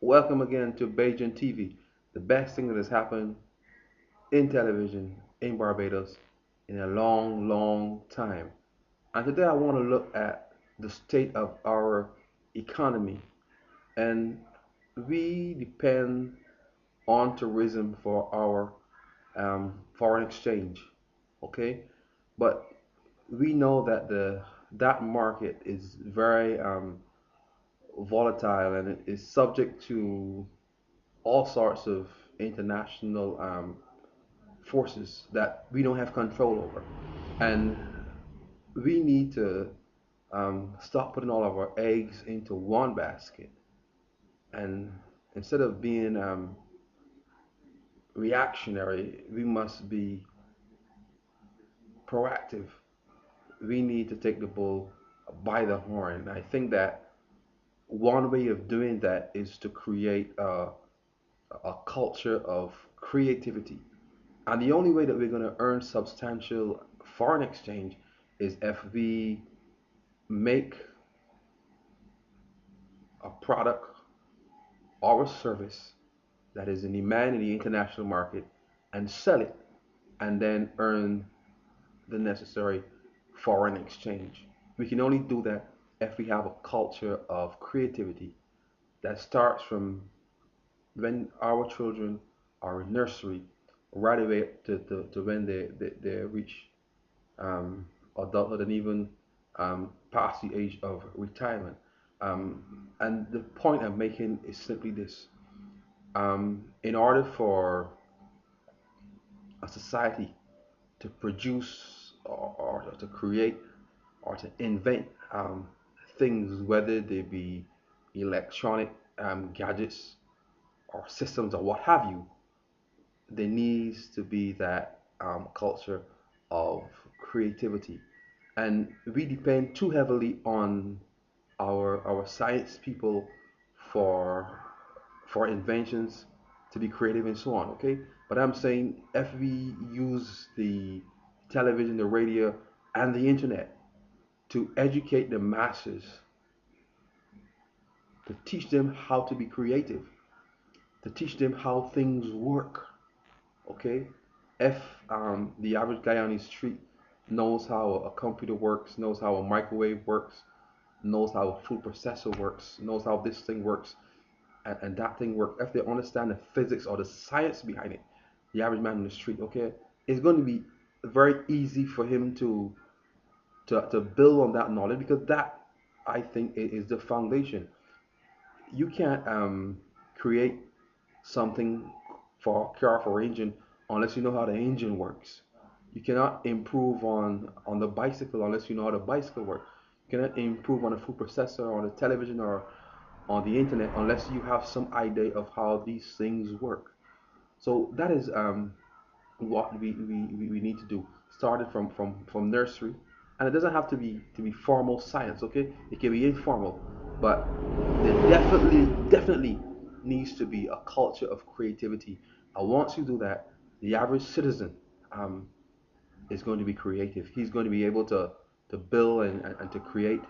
Welcome again to Beijing TV, the best thing that has happened in television in Barbados in a long, long time. And today I want to look at the state of our economy. And we depend on tourism for our foreign exchange, okay? But we know that that market is very volatile and it is subject to all sorts of international forces that we don't have control over. And we need to stop putting all of our eggs into one basket. And instead of being reactionary, we must be proactive. We need to take the bull by the horn. I think that one way of doing that is to create a culture of creativity. And the only way that we're going to earn substantial foreign exchange is if we make a product or a service that is in demand in the international market and sell it and then earn the necessary foreign exchange. We can only do that if we have a culture of creativity that starts from when our children are in nursery right away to when they reach adulthood and even past the age of retirement. And the point I'm making is simply this. In order for a society to produce or to create or to invent things, whether they be electronic gadgets or systems or what have you, there needs to be that culture of creativity. And we depend too heavily on our science people for inventions to be creative and so on. Okay, but I'm saying if we use the television, the radio, and the internet to educate the masses, to teach them how to be creative, to teach them how things work. Okay, if the average guy on the street knows how a computer works, knows how a microwave works, knows how a food processor works, knows how this thing works, and that thing works, if they understand the physics or the science behind it, the average man on the street, okay, it's going to be very easy for him to build on that knowledge because that, I think, is the foundation. You can't create something for a car for engine unless you know how the engine works. You cannot improve on the bicycle unless you know how the bicycle works. You cannot improve on a food processor, on the television, or on the internet unless you have some idea of how these things work. So that is what we need to do. Started from nursery, and it doesn't have to be formal science. Okay, it can be informal, but there definitely needs to be a culture of creativity. And once you do that, the average citizen um, is going to be creative. He's going to be able to build and to create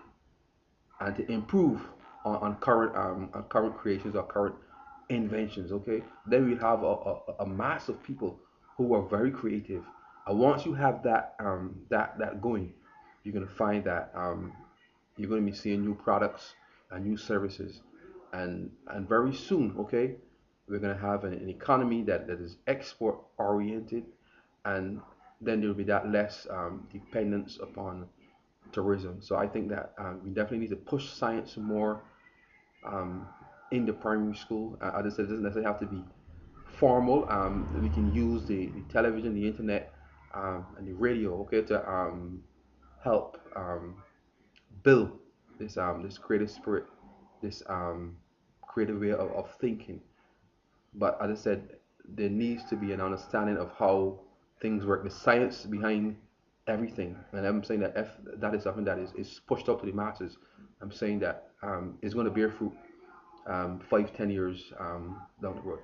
and to improve on current creations or current inventions. Okay, then we have a mass of people who are very creative. And once you have that going, you're gonna find that you're gonna be seeing new products and new services, and very soon, okay, we're gonna have an economy that is export oriented, and then there will be that less dependence upon tourism. So I think that we definitely need to push science more um, in the primary school. As I said, it doesn't necessarily have to be formal. We can use the television, the internet, and the radio, okay, to help build this creative spirit, this creative way of thinking. But as I said, there needs to be an understanding of how things work, the science behind everything. And I'm saying that if that is something that is pushed up to the masses, I'm saying that it's going to bear fruit 5, 10 years down the road.